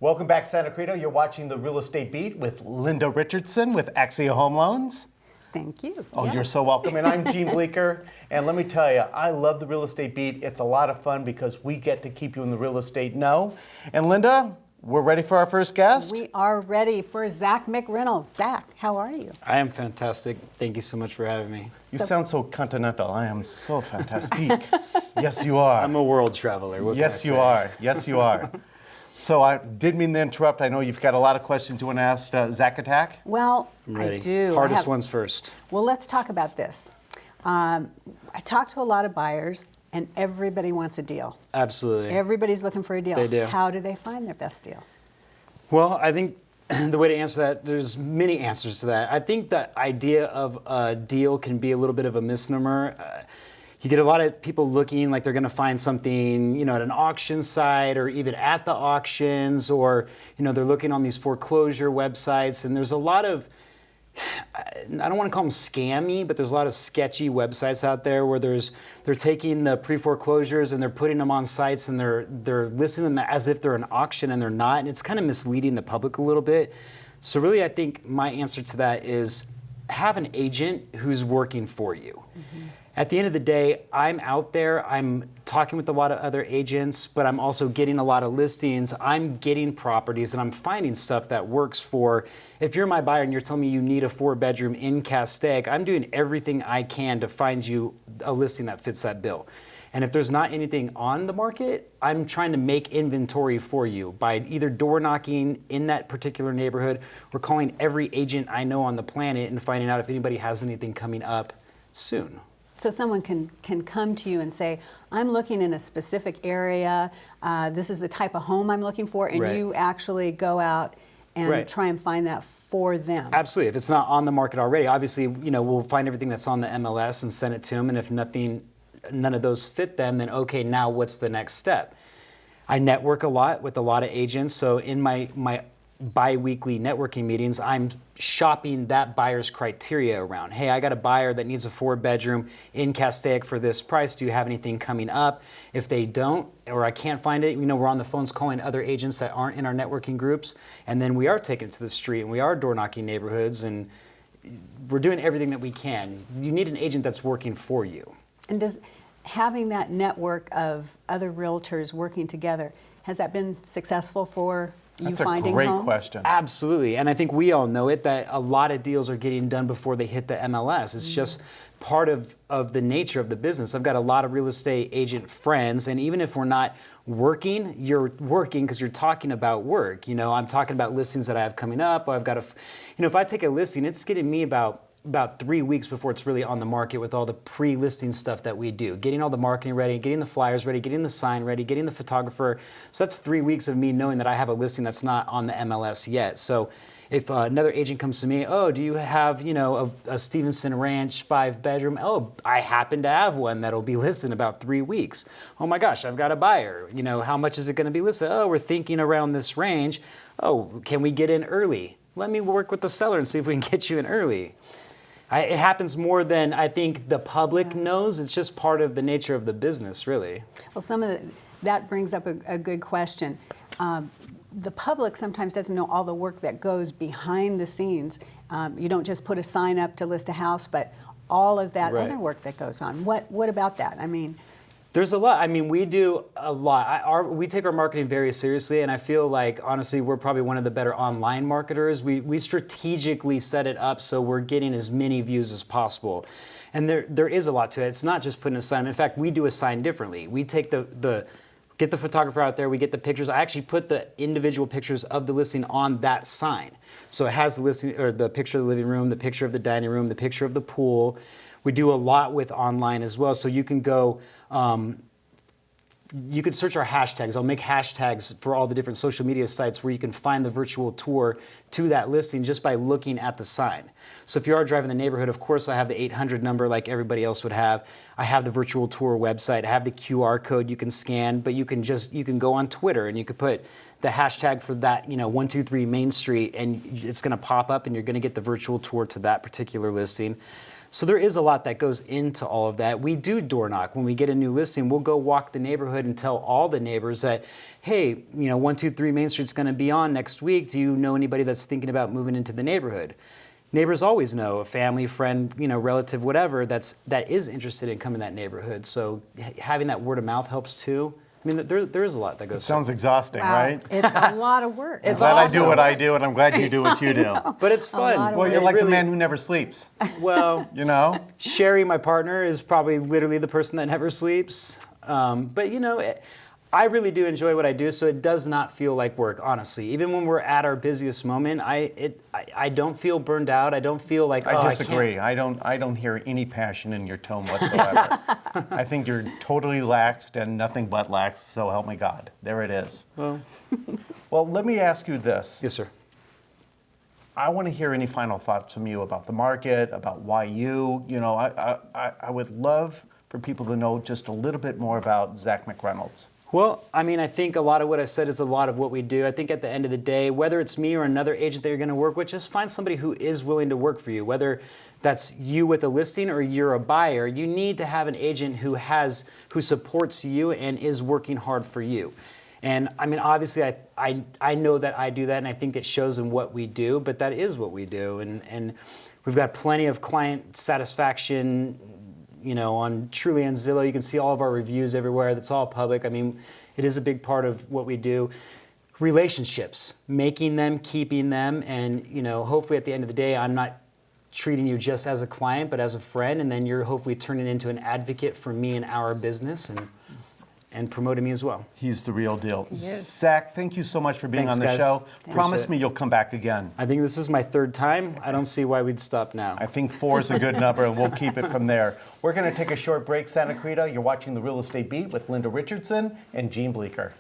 Welcome back, Santa Clarita. You're watching The Real Estate Beat with Linda Richardson with Axia Home Loans. Thank you. Oh, You're so welcome. And I'm Gene Bleeker. And let me tell you, I love The Real Estate Beat. It's a lot of fun because we get to keep you in the real estate know. And Linda, we're ready for our first guest? We are ready for Zach McReynolds. Zach, how are you? I am fantastic. Thank you so much for having me. You sound so continental. I am so fantastic. Yes, you are. I'm a world traveler. What Yes, can I you say? are. Yes, you are. So I did mean to interrupt. I know you've got a lot of questions you want to ask Zach Attack. Well, I'm ready. I do. Hardest ones first. Well, let's talk about this. I talk to a lot of buyers, and everybody wants a deal. Absolutely. Everybody's looking for a deal. They do. How do they find their best deal? Well, I think the way to answer that, there's many answers to that. I think the idea of a deal can be a little bit of a misnomer. You get a lot of people looking like they're going to find something, at an auction site or even at the auctions, or, they're looking on these foreclosure websites, and there's a lot of, I don't want to call them scammy, but there's a lot of sketchy websites out there where they're taking the pre-foreclosures and they're putting them on sites and they're listing them as if they're an auction, and they're not, and it's kind of misleading the public a little bit. So really, I think my answer to that is have an agent who's working for you. Mm-hmm. At the end of the day, I'm out there, I'm talking with a lot of other agents, but I'm also getting a lot of listings. I'm getting properties and I'm finding stuff that works for, if you're my buyer and you're telling me you need a 4-bedroom in Castaic, I'm doing everything I can to find you a listing that fits that bill. And if there's not anything on the market, I'm trying to make inventory for you by either door knocking in that particular neighborhood or calling every agent I know on the planet and finding out if anybody has anything coming up soon. So someone can come to you and say, I'm looking in a specific area, this is the type of home I'm looking for, and Right. you actually go out and Right. try and find that for them. Absolutely. If it's not on the market already, obviously, we'll find everything that's on the MLS and send it to them, and if none of those fit them, then okay, now what's the next step? I network a lot with a lot of agents, so in my bi-weekly networking meetings, I'm shopping that buyer's criteria around. Hey, I got a buyer that needs a 4-bedroom in Castaic for this price. Do you have anything coming up? If they don't, or I can't find it, we're on the phones calling other agents that aren't in our networking groups, and then we are taking it to the street, and we are door knocking neighborhoods, and we're doing everything that we can. You need an agent that's working for you. And does having that network of other realtors working together, has that been successful for you finding homes? That's a great question. Absolutely, and I think we all know it, that a lot of deals are getting done before they hit the MLS. It's just part of the nature of the business. I've got a lot of real estate agent friends, and even if we're not working, you're working because you're talking about work. I'm talking about listings that I have coming up. I've got if I take a listing, it's getting me about 3 weeks before it's really on the market with all the pre-listing stuff that we do. Getting all the marketing ready, getting the flyers ready, getting the sign ready, getting the photographer. So that's 3 weeks of me knowing that I have a listing that's not on the MLS yet. So if another agent comes to me, oh, do you have, a Stevenson Ranch 5-bedroom? Oh, I happen to have one that'll be listed in about 3 weeks. Oh my gosh, I've got a buyer. How much is it gonna be listed? Oh, we're thinking around this range. Oh, can we get in early? Let me work with the seller and see if we can get you in early. It happens more than I think the public knows. It's just part of the nature of the business, really. Well, that brings up a good question. The public sometimes doesn't know all the work that goes behind the scenes. You don't just put a sign up to list a house, but all of that Right. other work that goes on. What about that? There's a lot. We do a lot. We take our marketing very seriously, and I feel like, honestly, we're probably one of the better online marketers. We strategically set it up so we're getting as many views as possible. And there is a lot to it. It's not just putting a sign. In fact, we do a sign differently. We take get the photographer out there, we get the pictures. I actually put the individual pictures of the listing on that sign. So it has the listing, or the picture of the living room, the picture of the dining room, the picture of the pool. We do a lot with online as well. So you can go, you can search our hashtags. I'll make hashtags for all the different social media sites where you can find the virtual tour to that listing just by looking at the sign. So if you are driving the neighborhood, of course I have the 800 number like everybody else would have. I have the virtual tour website. I have the QR code you can scan, but you can go on Twitter and you could put the hashtag for that, 123 Main Street, and it's going to pop up and you're going to get the virtual tour to that particular listing. So there is a lot that goes into all of that. We do door knock. When we get a new listing, we'll go walk the neighborhood and tell all the neighbors that, hey, 123 Main Street's going to be on next week. Do you know anybody that's thinking about moving into the neighborhood? Neighbors always know a family, friend, relative, whatever that is interested in coming to that neighborhood. So having that word of mouth helps too. I mean, there is a lot that goes. Sounds exhausting, Wow. right? It's a lot of work. It's I'm glad awesome. I do what I do, and I'm glad you do what you do. But it's A lot fun. of Well, work. you're It like the really- man who never sleeps, Well, you know? Cherrie, my partner, is probably literally the person that never sleeps. But I really do enjoy what I do, so it does not feel like work, honestly. Even when we're at our busiest moment, I don't feel burned out. I don't feel like I oh, disagree. I don't hear any passion in your tone whatsoever. I think you're totally laxed and nothing but lax, so help me God. There it is. Well, let me ask you this. Yes, sir. I want to hear any final thoughts from you about the market, about why you. I would love for people to know just a little bit more about Zach McReynolds. Well, I mean, I think a lot of what I said is a lot of what we do. I think at the end of the day, whether it's me or another agent that you're going to work with, just find somebody who is willing to work for you. Whether that's you with a listing or you're a buyer, you need to have an agent who supports you and is working hard for you. And I mean, obviously, I know that I do that, and I think it shows in what we do. But that is what we do, and we've got plenty of client satisfaction. On Truly and Zillow, you can see all of our reviews everywhere. That's all public. I mean, it is a big part of what we do. Relationships, making them, keeping them, and hopefully at the end of the day, I'm not treating you just as a client, but as a friend, and then you're hopefully turning into an advocate for me and our business, and promoting me as well. He's the real deal. is. Zach, thank you so much for being Thanks, on the guys. show. Appreciate Promise it. me you'll come back again. I think this is my third time. I don't see why we'd stop now. I think 4 is a good number, and we'll keep it from there. We're going to take a short break, Santa Clarita. You're watching The Real Estate Beat with Linda Richardson and Gene Bleeker.